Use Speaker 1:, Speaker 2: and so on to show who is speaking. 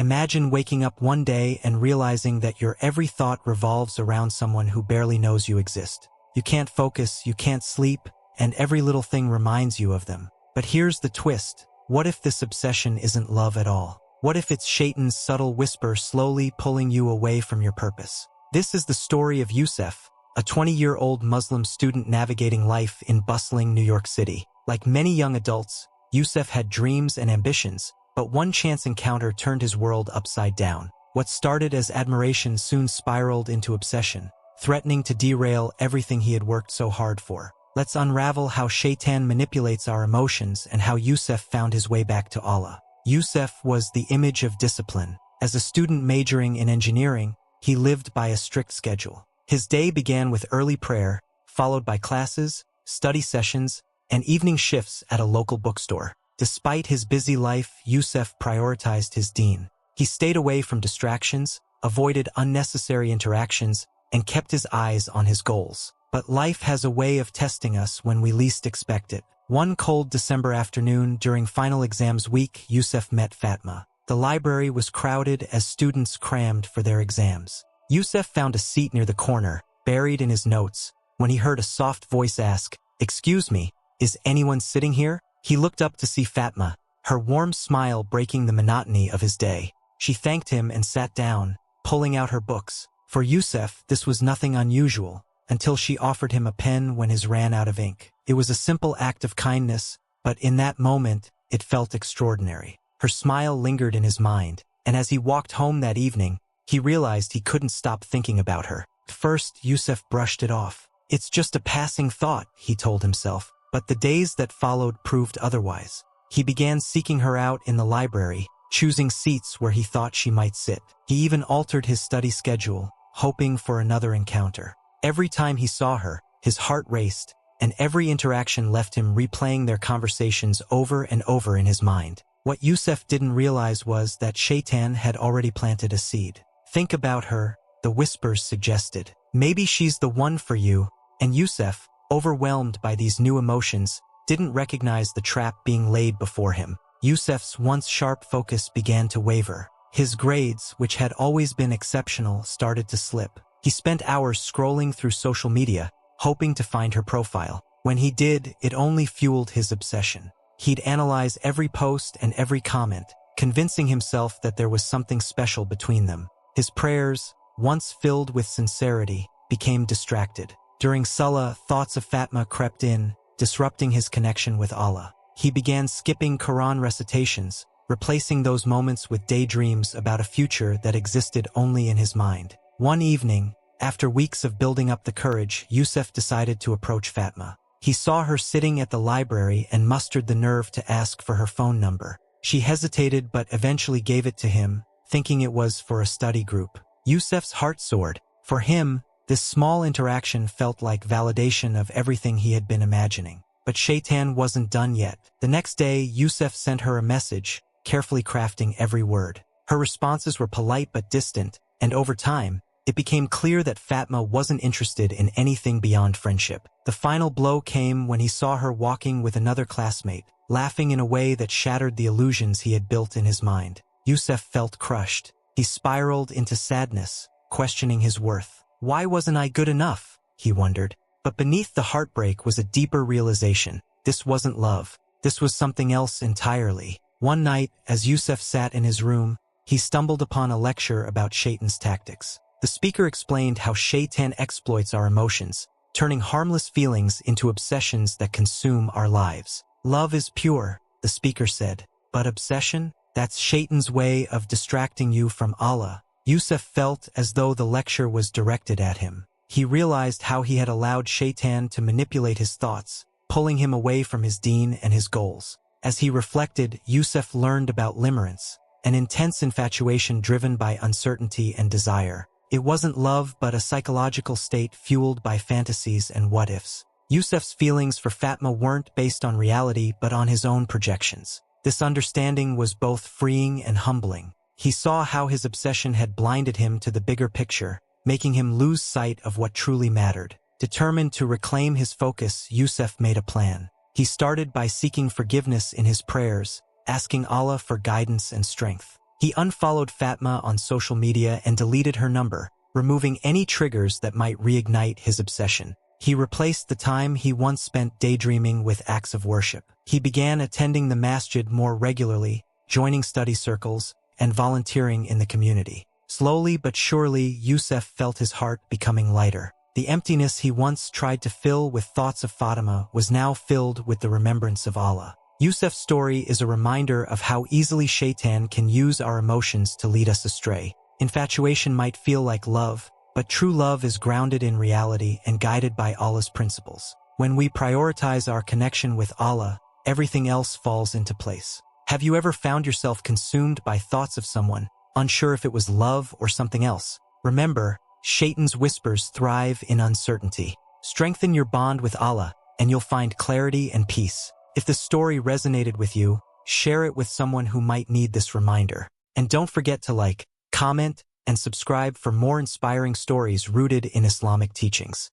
Speaker 1: Imagine waking up one day and realizing that your every thought revolves around someone who barely knows you exist. You can't focus, you can't sleep, and every little thing reminds you of them. But here's the twist. What if this obsession isn't love at all? What if it's Shaitan's subtle whisper slowly pulling you away from your purpose? This is the story of Yusuf, a 20-year-old Muslim student navigating life in bustling New York City. Like many young adults, Yusuf had dreams and ambitions, but one chance encounter turned his world upside down. What started as admiration soon spiraled into obsession, threatening to derail everything he had worked so hard for. Let's unravel how Shaitan manipulates our emotions and how Yusuf found his way back to Allah. Yusuf was the image of discipline. As a student majoring in engineering, he lived by a strict schedule. His day began with early prayer, followed by classes, study sessions, and evening shifts at a local bookstore. Despite his busy life, Yusuf prioritized his deen. He stayed away from distractions, avoided unnecessary interactions, and kept his eyes on his goals. But life has a way of testing us when we least expect it. One cold December afternoon during final exams week, Yusuf met Fatma. The library was crowded as students crammed for their exams. Yusuf found a seat near the corner, buried in his notes, when he heard a soft voice ask, "Excuse me, is anyone sitting here?" He looked up to see Fatma, her warm smile breaking the monotony of his day. She thanked him and sat down, pulling out her books. For Yusuf, this was nothing unusual, until she offered him a pen when his ran out of ink. It was a simple act of kindness, but in that moment, it felt extraordinary. Her smile lingered in his mind, and as he walked home that evening, he realized he couldn't stop thinking about her. At first, Yusuf brushed it off. "It's just a passing thought," he told himself. But the days that followed proved otherwise. He began seeking her out in the library, choosing seats where he thought she might sit. He even altered his study schedule, hoping for another encounter. Every time he saw her, his heart raced, and every interaction left him replaying their conversations over and over in his mind. What Yusuf didn't realize was that Shaitan had already planted a seed. "Think about her," the whispers suggested. "Maybe she's the one for you," and Yusuf, overwhelmed by these new emotions, didn't recognize the trap being laid before him. Yusuf's once sharp focus began to waver. His grades, which had always been exceptional, started to slip. He spent hours scrolling through social media, hoping to find her profile. When he did, it only fueled his obsession. He'd analyze every post and every comment, convincing himself that there was something special between them. His prayers, once filled with sincerity, became distracted. During Salah, thoughts of Fatma crept in, disrupting his connection with Allah. He began skipping Quran recitations, replacing those moments with daydreams about a future that existed only in his mind. One evening, after weeks of building up the courage, Yusuf decided to approach Fatma. He saw her sitting at the library and mustered the nerve to ask for her phone number. She hesitated but eventually gave it to him, thinking it was for a study group. Yusuf's heart soared. For him, this small interaction felt like validation of everything he had been imagining. But Shaitan wasn't done yet. The next day, Yusuf sent her a message, carefully crafting every word. Her responses were polite but distant, and over time, it became clear that Fatma wasn't interested in anything beyond friendship. The final blow came when he saw her walking with another classmate, laughing in a way that shattered the illusions he had built in his mind. Yusuf felt crushed. He spiraled into sadness, questioning his worth. "Why wasn't I good enough?" he wondered. But beneath the heartbreak was a deeper realization. This wasn't love. This was something else entirely. One night, as Yusuf sat in his room, he stumbled upon a lecture about Shaitan's tactics. The speaker explained how Shaitan exploits our emotions, turning harmless feelings into obsessions that consume our lives. "Love is pure," the speaker said, "but obsession? That's Shaitan's way of distracting you from Allah." Yusuf felt as though the lecture was directed at him. He realized how he had allowed Shaitan to manipulate his thoughts, pulling him away from his deen and his goals. As he reflected, Yusuf learned about limerence, an intense infatuation driven by uncertainty and desire. It wasn't love but a psychological state fueled by fantasies and what-ifs. Yusuf's feelings for Fatma weren't based on reality but on his own projections. This understanding was both freeing and humbling. He saw how his obsession had blinded him to the bigger picture, making him lose sight of what truly mattered. Determined to reclaim his focus, Yusuf made a plan. He started by seeking forgiveness in his prayers, asking Allah for guidance and strength. He unfollowed Fatma on social media and deleted her number, removing any triggers that might reignite his obsession. He replaced the time he once spent daydreaming with acts of worship. He began attending the masjid more regularly, joining study circles, and volunteering in the community. Slowly but surely, Yusuf felt his heart becoming lighter. The emptiness he once tried to fill with thoughts of Fatima was now filled with the remembrance of Allah. Yusuf's story is a reminder of how easily Shaitan can use our emotions to lead us astray. Infatuation might feel like love, but true love is grounded in reality and guided by Allah's principles. When we prioritize our connection with Allah, everything else falls into place. Have you ever found yourself consumed by thoughts of someone, unsure if it was love or something else? Remember, Shaitan's whispers thrive in uncertainty. Strengthen your bond with Allah, and you'll find clarity and peace. If the story resonated with you, share it with someone who might need this reminder. And don't forget to like, comment, and subscribe for more inspiring stories rooted in Islamic teachings.